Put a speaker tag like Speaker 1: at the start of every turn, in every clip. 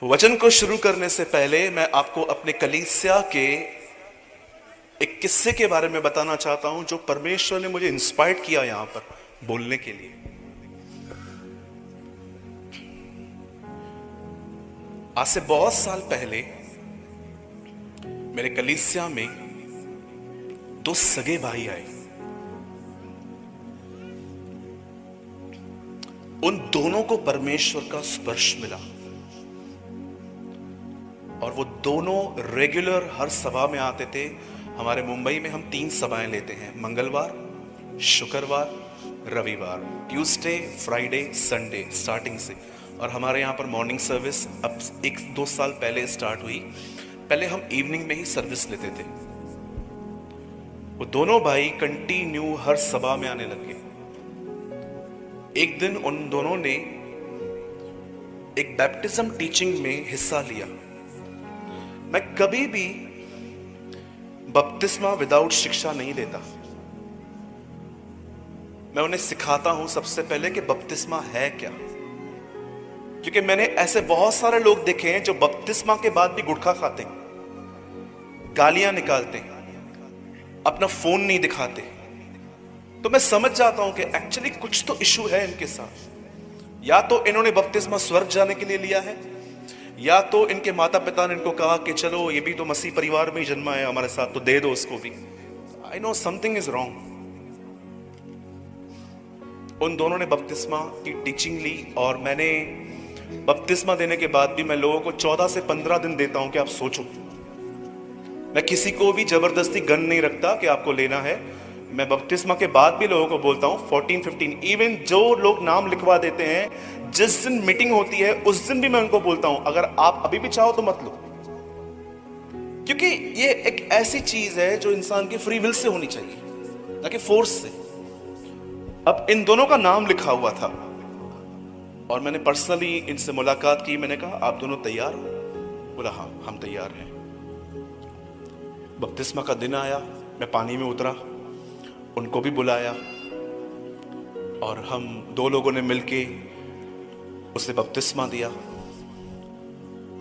Speaker 1: वचन को शुरू करने से पहले मैं आपको अपने कलीसिया के एक किस्से के बारे में बताना चाहता हूं जो परमेश्वर ने मुझे इंस्पायर किया यहां पर बोलने के लिए। आज से बहुत साल पहले मेरे कलीसिया में दो सगे भाई आए। उन दोनों को परमेश्वर का स्पर्श मिला और वो दोनों रेगुलर हर सभा में आते थे। हमारे मुंबई में हम 3 सभाएं लेते हैं, मंगलवार, शुक्रवार, रविवार, ट्यूसडे, फ्राइडे, संडे स्टार्टिंग से। और हमारे यहाँ पर मॉर्निंग सर्विस अब 1-2 साल पहले स्टार्ट हुई। पहले हम इवनिंग में ही सर्विस लेते थे। वो दोनों भाई कंटिन्यू हर सभा में आने लगे। एक दिन उन दोनों ने एक बैप्टिज्म टीचिंग में हिस्सा लिया। मैं कभी भी बपतिस्मा विदाउट शिक्षा नहीं देता। मैं उन्हें सिखाता हूं सबसे पहले कि बपतिस्मा है क्या, क्योंकि मैंने ऐसे बहुत सारे लोग देखे हैं जो बपतिस्मा के बाद भी गुटखा खाते हैं, गालियां निकालते हैं, अपना फोन नहीं दिखाते। तो मैं समझ जाता हूं कि एक्चुअली कुछ तो इशू है इनके साथ। या तो इन्होंने बपतिस्मा स्वर्ग जाने के लिए लिया है, या तो इनके माता पिता ने इनको कहा कि चलो ये भी तो मसीह परिवार में ही जन्मा है हमारे साथ, तो दे दो उसको भी। I know something is wrong. उन दोनों ने बपतिस्मा की टीचिंग ली और मैंने बपतिस्मा देने के बाद भी मैं लोगों को 14 से 15 दिन देता हूं कि आप सोचो। मैं किसी को भी जबरदस्ती गन नहीं रखता कि आपको लेना है। मैं बपतिस्मा के बाद भी लोगों को बोलता हूं 14-15, इवन जो लोग नाम लिखवा देते हैं, जिस दिन मीटिंग होती है उस दिन भी मैं उनको बोलता हूं अगर आप अभी भी चाहो तो मत लो, क्योंकि ये एक ऐसी चीज है जो इंसान की फ्री विल से होनी चाहिए, ना कि फोर्स से। अब इन दोनों का नाम लिखा हुआ था और मैंने पर्सनली इनसे मुलाकात की। मैंने कहा आप दोनों तैयार हो? बोला हाँ हम तैयार हैं। बपतिस्मा का दिन आया, मैं पानी में उतरा, उनको भी बुलाया और हम 2 लोगों ने मिलके उसे बपतिस्मा दिया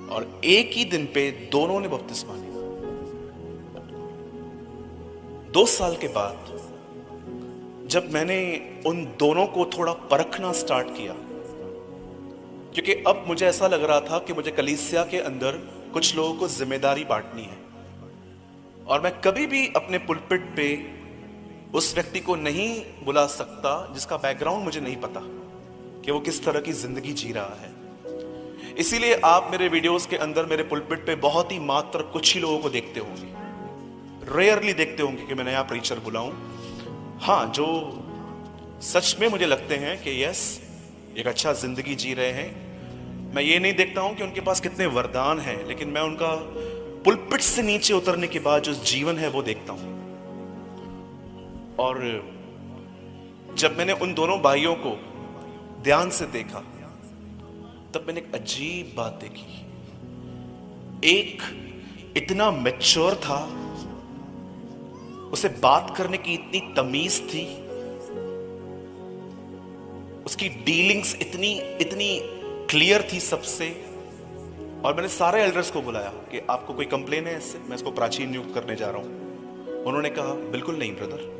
Speaker 1: और एक ही दिन पे दोनों ने बपतिस्मा लिया। 2 साल के बाद जब मैंने उन दोनों को थोड़ा परखना स्टार्ट किया, क्योंकि अब मुझे ऐसा लग रहा था कि मुझे कलीसिया के अंदर कुछ लोगों को जिम्मेदारी बांटनी है और मैं कभी भी अपने पुलपिट पे उस व्यक्ति को नहीं बुला सकता जिसका बैकग्राउंड मुझे नहीं पता कि वो किस तरह की जिंदगी जी रहा है। इसीलिए आप मेरे वीडियोस के अंदर मेरे पुलपिट पे बहुत ही मात्र कुछ ही लोगों को देखते होंगे, रेयरली देखते होंगे कि मैं नया प्रीचर बुलाऊं। हाँ, जो सच में मुझे लगते हैं कि यस एक अच्छा जिंदगी जी रहे हैं। मैं ये नहीं देखता हूं कि उनके पास कितने वरदान हैं, लेकिन मैं उनका पुलपिट से नीचे उतरने के बाद जो जीवन है वो देखता हूं। और जब मैंने उन दोनों भाइयों को ध्यान से देखा तब मैंने एक अजीब बात देखी। एक इतना मैच्योर था, उसे बात करने की इतनी तमीज थी, उसकी डीलिंग्स इतनी क्लियर थी सबसे। और मैंने सारे एल्डर्स को बुलाया कि आपको कोई कंप्लेन है इससे, मैं इसको प्राचीन नियुक्त करने जा रहा हूं। उन्होंने कहा बिल्कुल नहीं ब्रदर।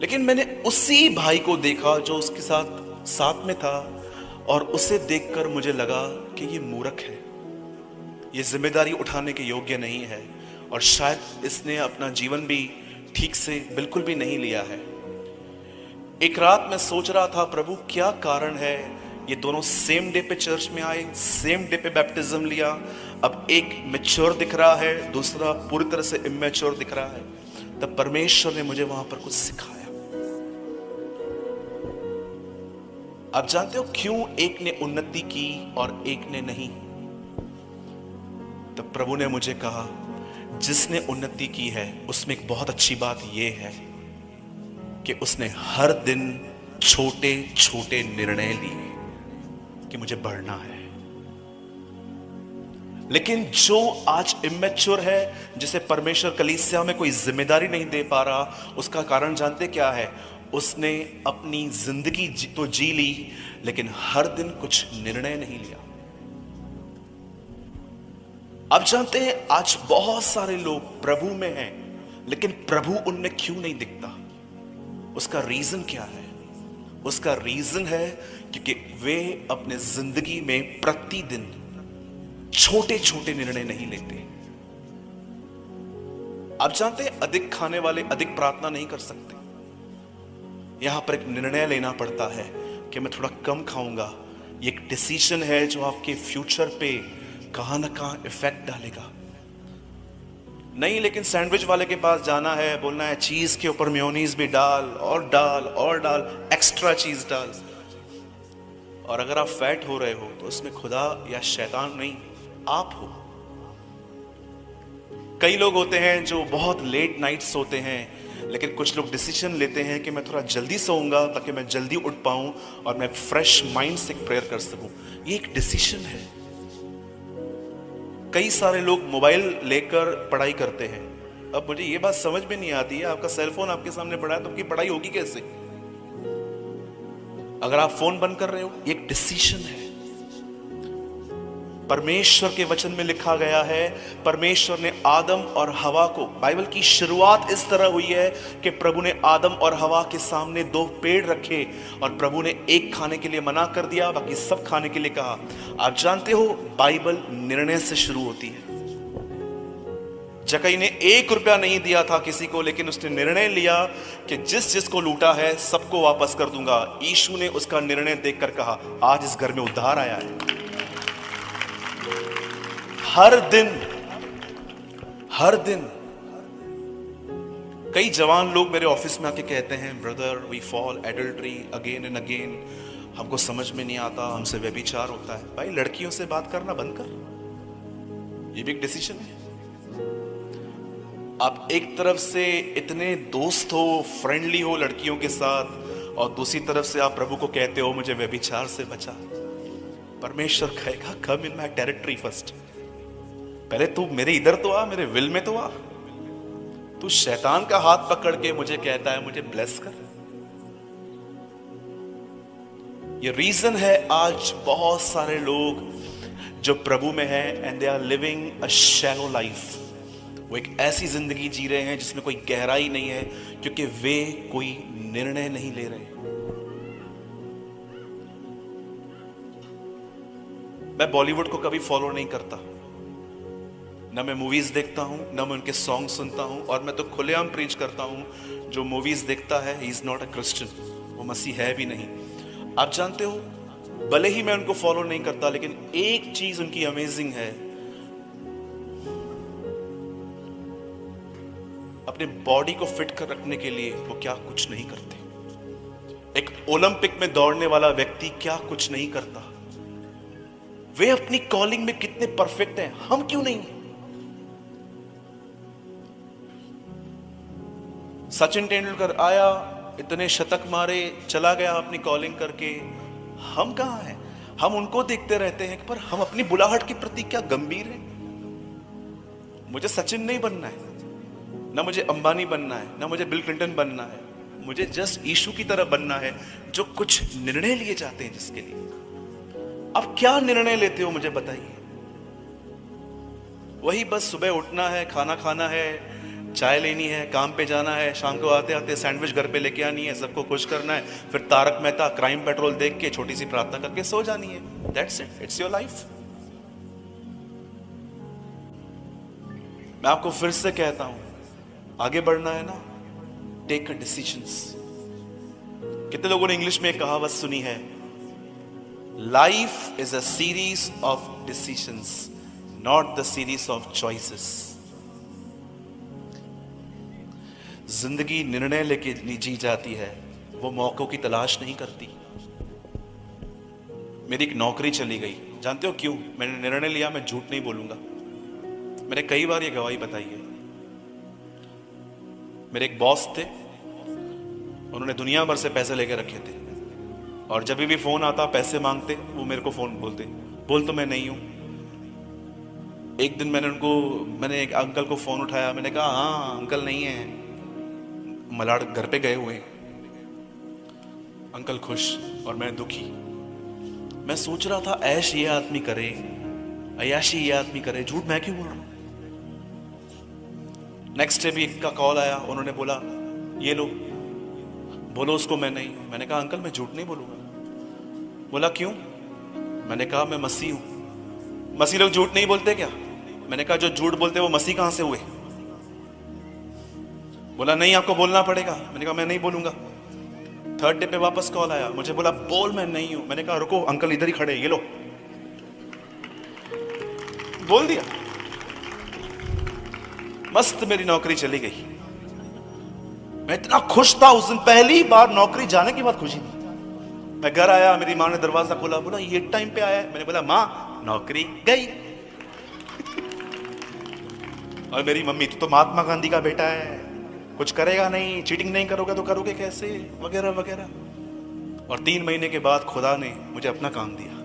Speaker 1: लेकिन मैंने उसी भाई को देखा जो उसके साथ में था और उसे देखकर मुझे लगा कि ये मूर्ख है, ये जिम्मेदारी उठाने के योग्य नहीं है और शायद इसने अपना जीवन भी ठीक से बिल्कुल भी नहीं लिया है। एक रात मैं सोच रहा था प्रभु क्या कारण है, ये दोनों सेम डे पे चर्च में आए, सेम डे पे बैप्टिज्म लिया। अब एक मैच्योर दिख रहा है, दूसरा पूरी तरह से इमैच्योर दिख रहा है। तब परमेश्वर ने मुझे वहां पर कुछ सिखाया। आप जानते हो क्यों एक ने उन्नति की और एक ने नहीं? तब प्रभु ने मुझे कहा जिसने उन्नति की है उसमें एक बहुत अच्छी बात यह है कि उसने हर दिन छोटे छोटे निर्णय लिए कि मुझे बढ़ना है। लेकिन जो आज इमैच्योर है, जिसे परमेश्वर कलीसिया में कोई जिम्मेदारी नहीं दे पा रहा, उसका कारण जानते क्या है? उसने अपनी जिंदगी तो जी ली, लेकिन हर दिन कुछ निर्णय नहीं लिया। आप जानते हैं आज बहुत सारे लोग प्रभु में हैं, लेकिन प्रभु उनमें क्यों नहीं दिखता? उसका रीजन क्या है? उसका रीजन है क्योंकि वे अपने जिंदगी में प्रतिदिन छोटे छोटे निर्णय नहीं लेते। आप जानते हैं अधिक खाने वाले अधिक प्रार्थना नहीं कर सकते। यहां पर एक निर्णय लेना पड़ता है कि मैं थोड़ा कम खाऊंगा। ये एक डिसीजन है जो आपके फ्यूचर पे कहां ना कहां इफेक्ट डालेगा। नहीं, लेकिन सैंडविच वाले के पास जाना है, बोलना है चीज के ऊपर मेयोनीज भी डाल और डाल और डाल, एक्स्ट्रा चीज डाल। और अगर आप फैट हो रहे हो तो उसमें खुदा या शैतान नहीं, आप हो। कई लोग होते हैं जो बहुत लेट नाइट सोते हैं, लेकिन कुछ लोग डिसीजन लेते हैं कि मैं थोड़ा जल्दी सोऊंगा ताकि मैं जल्दी उठ पाऊं और मैं फ्रेश माइंड से प्रेयर कर सकूं। ये एक डिसीजन है। कई सारे लोग मोबाइल लेकर पढ़ाई करते हैं। अब मुझे ये बात समझ में नहीं आती है, आपका सेलफोन आपके सामने पड़ा है तो आपकी पढ़ाई होगी कैसे? अगर आप फोन बंद कर रहे हो, ये एक डिसीजन है। परमेश्वर के वचन में लिखा गया है, परमेश्वर ने आदम और हवा को, बाइबल की शुरुआत इस तरह हुई है कि प्रभु ने आदम और हवा के सामने दो पेड़ रखे और प्रभु ने एक खाने के लिए मना कर दिया, बाकी सब खाने के लिए कहा। आप जानते हो बाइबल निर्णय से शुरू होती है। जक्कई ने 1 रुपया नहीं दिया था किसी को, लेकिन उसने निर्णय लिया कि जिसको लूटा है सबको वापस कर दूंगा। यीशु ने उसका निर्णय देखकर कहा, आज इस घर में उद्धार आया है। हर दिन कई जवान लोग मेरे ऑफिस में आके कहते हैं, brother we fall adultery again and again, हमको समझ में नहीं आता, हमसे व्यभिचार होता है। भाई लड़कियों से बात करना बंद कर, ये भी एक डिसीजन है। आप एक तरफ से इतने दोस्त हो, फ्रेंडली हो लड़कियों के साथ, और दूसरी तरफ से आप प्रभु को कहते हो मुझे व्यभिचार से बचा। परमेश्वर कहेगा कम इन माय टेरिटरी फर्स्ट। पहले तू मेरे इधर तो आ, मेरे विल में तो आ। तू शैतान का हाथ पकड़ के मुझे कहता है मुझे ब्लेस कर। ये रीजन है आज बहुत सारे लोग जो प्रभु में हैं and they are living a shallow life. वो एक ऐसी जिंदगी जी रहे हैं जिसमें कोई गहराई नहीं है, क्योंकि वे कोई निर्णय नहीं ले रहे। मैं बॉलीवुड को कभी फॉलो नहीं करता, ना मैं मूवीज देखता हूं, ना मैं उनके सॉन्ग सुनता हूं, और मैं तो खुलेआम प्रीच करता हूं जो मूवीज देखता है he is not a Christian, वो मसीह है भी नहीं। आप जानते हो, भले ही मैं उनको फॉलो नहीं करता, लेकिन एक चीज उनकी अमेजिंग है, अपने बॉडी को फिट कर रखने के लिए वो क्या कुछ नहीं करते। एक ओलंपिक में दौड़ने वाला व्यक्ति क्या कुछ नहीं करता। वे अपनी कॉलिंग में कितने परफेक्ट हैं, हम क्यों नहीं? सचिन तेंदुलकर आया, इतने शतक मारे, चला गया अपनी कॉलिंग करके। हम कहां हैं? हम उनको देखते रहते हैं, पर हम अपनी बुलाहट के प्रति क्या गंभीर हैं? मुझे सचिन नहीं बनना है, ना मुझे अंबानी बनना है, ना मुझे बिल क्लिंटन बनना है। मुझे जस्ट यीशु की तरह बनना है, जो कुछ निर्णय लिए जाते हैं जिसके लिए। अब क्या निर्णय लेते हो मुझे बताइए? वही बस सुबह उठना है, खाना खाना है, चाय लेनी है, काम पे जाना है, शाम को आते आते सैंडविच घर पे लेके आनी है, सबको खुश करना है, फिर तारक मेहता क्राइम पेट्रोल देख के छोटी सी प्रार्थना करके सो जानी है। That's it, it's your life. मैं आपको फिर से कहता हूं, आगे बढ़ना है ना, टेक अ डिसीजंस। कितने लोगों ने इंग्लिश में एक कहावत सुनी है, life is a series of decisions, not the series of choices. जिंदगी निर्णय लेके जी जाती है, वो मौकों की तलाश नहीं करती। मेरी एक नौकरी चली गई, जानते हो क्यों? मैंने निर्णय लिया मैं झूठ नहीं बोलूंगा। मैंने कई बार ये गवाही बताई है। मेरे एक बॉस थे, उन्होंने दुनिया भर से पैसे लेके रखे थे, और जब भी फोन आता पैसे मांगते, वो मेरे को फोन बोलते, बोल तो मैं नहीं हूं। एक दिन मैंने एक अंकल को फोन उठाया, मैंने कहा हाँ अंकल नहीं है, मलाड घर पे गए हुए। अंकल खुश और मैं दुखी। मैं सोच रहा था ऐश ये आदमी करे, अय्याशी ये आदमी करे, झूठ मैं क्यों बोल रहा हूं? नेक्स्ट डे भी एक का कॉल आया, उन्होंने बोला ये लो, बोलो उसको मैं नहीं। मैंने कहा अंकल मैं झूठ नहीं बोलूंगा। बोला क्यों? मैंने कहा मैं मसीह हूं। मसीह लोग झूठ नहीं बोलते क्या? मैंने कहा जो झूठ बोलते वो मसीह कहां से हुए? बोला नहीं आपको बोलना पड़ेगा। मैंने कहा मैं नहीं बोलूंगा। थर्ड डे पे वापस कॉल आया, मुझे बोला बोल मैं नहीं हूं। मैंने कहा रुको अंकल इधर ही खड़े, ये लो, बोल दिया। मस्त मेरी नौकरी चली गई। मैं इतना खुश था उस दिन, पहली बार नौकरी जाने की बात खुशी थी। मैं घर आया, मेरी माँ ने दरवाजा खोला, बोला ये टाइम पे आया है। मैंने बोला माँ नौकरी गई। और मेरी मम्मी तो महात्मा गांधी का बेटा है, कुछ करेगा नहीं, चीटिंग नहीं करोगे तो करोगे कैसे, वगैरह वगैरह। और 3 महीने के बाद खुदा ने मुझे अपना काम दिया।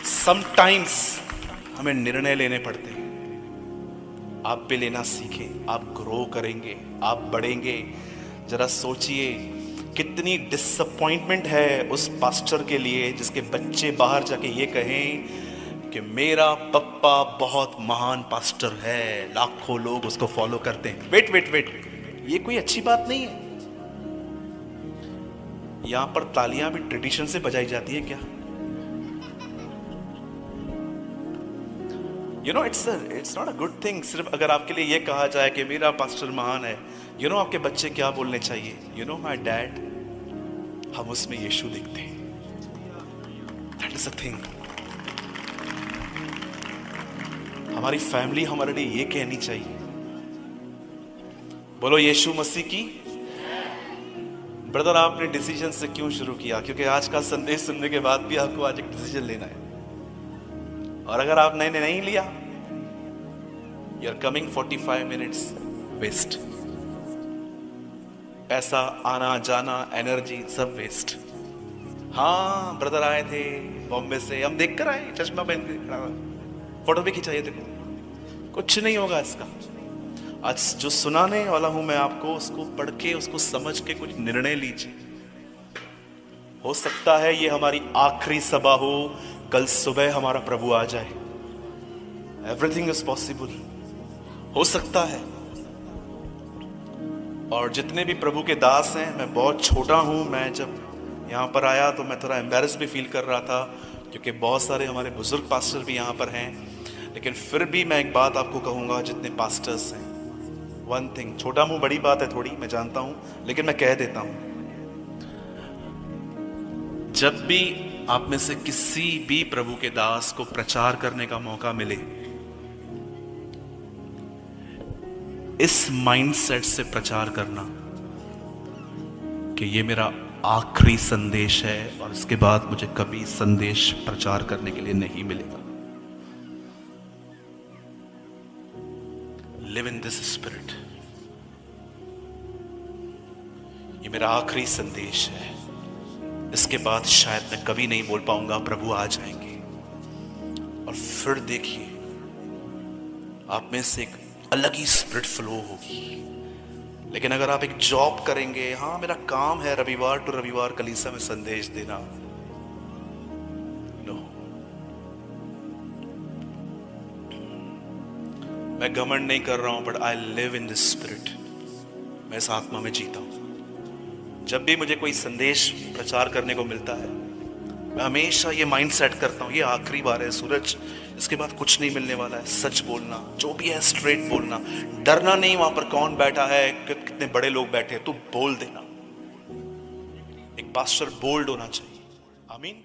Speaker 1: समटाइम्स हमें निर्णय लेने पड़ते हैं। आप भी लेना सीखें, आप ग्रो करेंगे, आप बढ़ेंगे। जरा सोचिए कितनी डिसअपॉइंटमेंट है उस पास्टर के लिए जिसके बच्चे बाहर जाके ये कहें कि मेरा पप्पा बहुत महान पास्टर है, लाखों लोग उसको फॉलो करते हैं। वेट वेट वेट, ये कोई अच्छी बात नहीं है। यहां पर तालियां भी ट्रेडिशन से बजाई जाती है क्या? You know it's not a good thing. सिर्फ अगर आपके लिए ये कहा जाए कि मेरा पास्टर महान है, यू नो आपके बच्चे क्या बोलने चाहिए? यू नो माई डैड, हम उसमें यीशु देखते हैं। That is a thing. हमारी फैमिली हमारे लिए ये कहनी चाहिए, बोलो यीशु मसीह की। ब्रदर आपने डिसीजन से क्यों शुरू किया? क्योंकि आज का संदेश सुनने के बाद भी आपको आज एक डिसीजन लेना है। और अगर आपने नहीं लिया, you are coming 45 minutes waste. पैसा आना जाना, एनर्जी सब वेस्ट। हाँ ब्रदर आए थे बॉम्बे से, हम देख कर आए, चश्मा पहन के खड़ा हुआ, फोटो भी खिंचाइए। देखो कुछ नहीं होगा इसका। आज जो सुनाने वाला हूं मैं आपको, उसको पढ़ के उसको समझ के कुछ निर्णय लीजिए। हो सकता है ये हमारी आखिरी सभा हो, कल सुबह हमारा प्रभु आ जाए। एवरीथिंग इज पॉसिबल, हो सकता है। और जितने भी प्रभु के दास हैं, मैं बहुत छोटा हूं। मैं जब यहाँ पर आया तो मैं थोड़ा एम्बैरेस भी फील कर रहा था, क्योंकि बहुत सारे हमारे बुजुर्ग पास्टर भी यहाँ पर हैं। लेकिन फिर भी मैं एक बात आपको कहूँगा, जितने पास्टर्स हैं, वन थिंग, छोटा मुंह बड़ी बात है थोड़ी, मैं जानता हूँ, लेकिन मैं कह देता हूँ, जब भी आप में से किसी भी प्रभु के दास को प्रचार करने का मौका मिले, इस माइंडसेट से प्रचार करना कि ये मेरा आखिरी संदेश है और इसके बाद मुझे कभी संदेश प्रचार करने के लिए नहीं मिलेगा। Live in this spirit. ये मेरा आखिरी संदेश है, इसके बाद शायद मैं कभी नहीं बोल पाऊंगा, प्रभु आ जाएंगे। और फिर देखिए आप में से एक अलग ही स्पिरिट फ्लो होगी। लेकिन अगर आप एक जॉब करेंगे, हाँ मेरा काम है रविवार टू रविवार कलीसिया में संदेश देना, नो, मैं घमंड नहीं कर रहा हूं, but I live in this spirit. मैं इस आत्मा में जीता हूं। जब भी मुझे कोई संदेश प्रचार करने को मिलता है, मैं हमेशा ये माइंड सेट करता हूँ, ये आखिरी बार है सूरज, इसके बाद कुछ नहीं मिलने वाला है। सच बोलना, जो भी है स्ट्रेट बोलना, डरना नहीं। वहां पर कौन बैठा है, कितने बड़े लोग बैठे हैं, तू बोल देना। एक पास्टर बोल्ड होना चाहिए। आमीन।